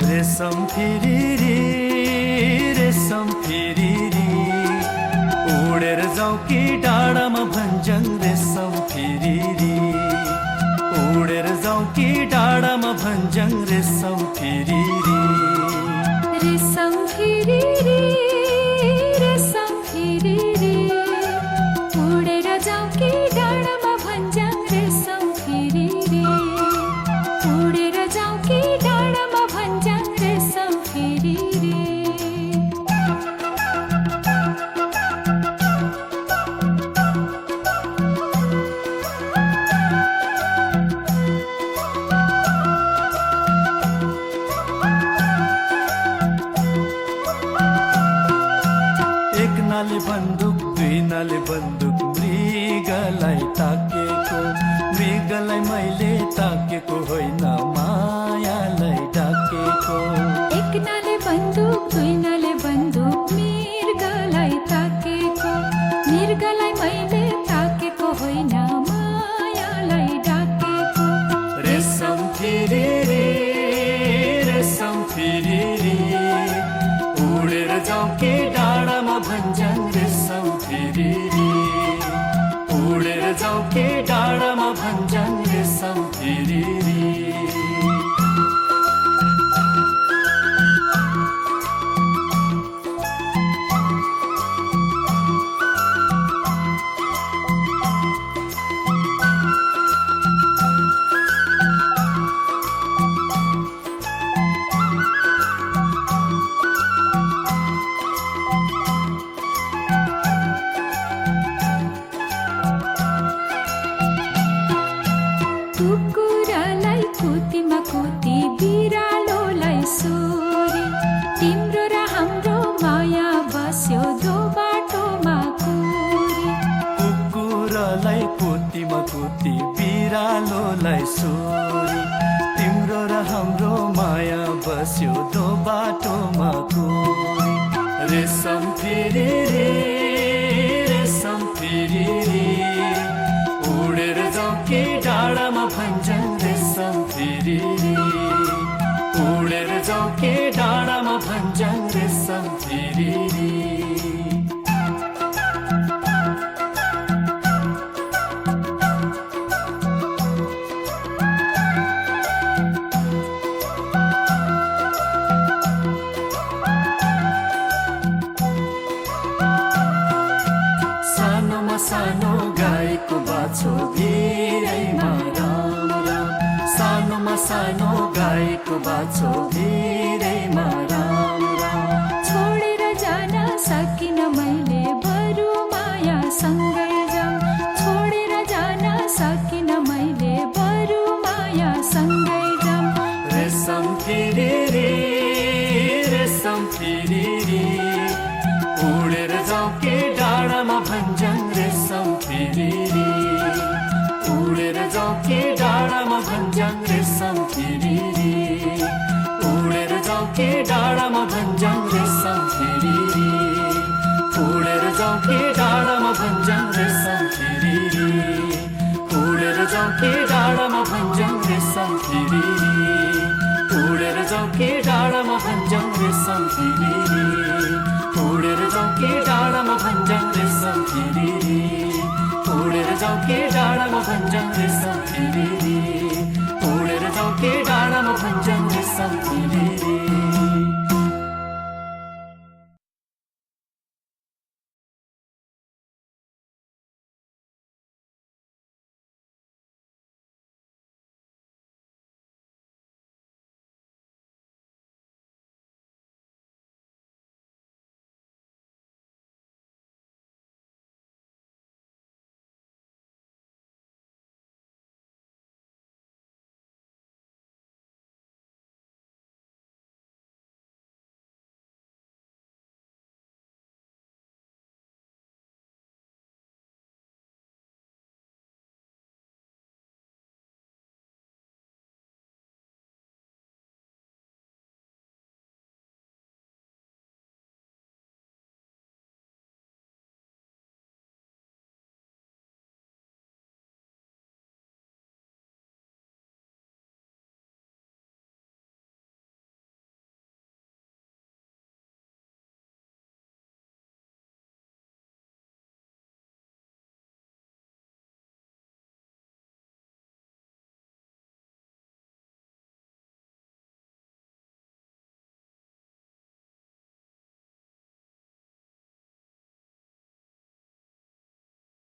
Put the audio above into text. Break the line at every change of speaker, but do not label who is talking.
रेशम फिरिरी रेशम फिरिरी उडेर जाऊ कि डाँडामा भञ्ज्याङ रेशम फिरिरी उडेर जाऊ कि डाँडामा भञ्ज्याङ रेशम फिरिरी
रेशम फिरिरी रेशम फिरिरी उडेर जाऊ कि डाँडामा भञ्ज्याङ रेशम फिरिरी उडेर जाऊ कि डाँडामा भञ्ज्याङ रेशम फिरिरी
एक नाले बन्दुक दुई नाले बन्दुक मृगलाई ताकेको मृगलाई मैले ताकेको होइन मायालाई डाकेको
एक नाले बन्दुक दुई नाले बन्दुक मृगलाई ताकेको मृगलाई मैले ताकेको होइन मायालाई डाकेको
रेशम फिरिरी रेशम फिरिरी उडेर जाऊ कि डाँडामा भञ्ज्याङ रेशम फिरिरी उडेर जाऊ कि डाँडामा भञ्ज्याङ रेशम फिरिरी
कुकुरालाई कुतीमा कुती बिरालोलाई सोरी तिम्रो र हाम्रो माया बस्यो दो बाटोमा कुरी
कुकुरलाई कुतीमा कुती बिरालोलाई सोरी तिम्रो र हाम्रो माया बस्यो दो बाटोमा कुरी रेशम फिरिरी रेशम फिरिरी उडेर जाऊ कि डाँडामा भञ्ज्याङ रेशम फिरिरी उडेर जाऊ कि डाँडामा भञ्ज्याङ रेशम फिरिरी सानोमा सानो गाईको बाछो भिरैमा राम राम सानोमा सानो गाईको बाछो भिरैमा राम राम
छोडेर जान सकिन मैले बरु माया सँगै जाऊ छोडेर जान सकिन मैले बरु माया सँगै जाऊ
रेशम फिरिरी रेशम फिरिरी उडेर जाऊ कि डाँडामा भञ्ज्याङ रेशम फिरिरी उडेर जाऊ कि डाँडामा भञ्ज्याङ रेशम फिरिरी उडेर जाऊ कि डाँडामा भञ्ज्याङ रेशम फिरिरी उडेर जाऊ कि डाँडामा भञ्ज्याङ रेशम फिरिरी उडेर जाऊ कि डाँडामा भञ्ज्याङ रेशम फिरिरी उडेर जाऊ कि डाँडामा भञ्ज्याङ रेशम फिरिरी उडेर जाऊ कि डाँडामा भञ्ज्याङ रेशम फिरिरी उडेर जाऊ कि डाँडामा भञ्ज्याङ रेशम फिरिरी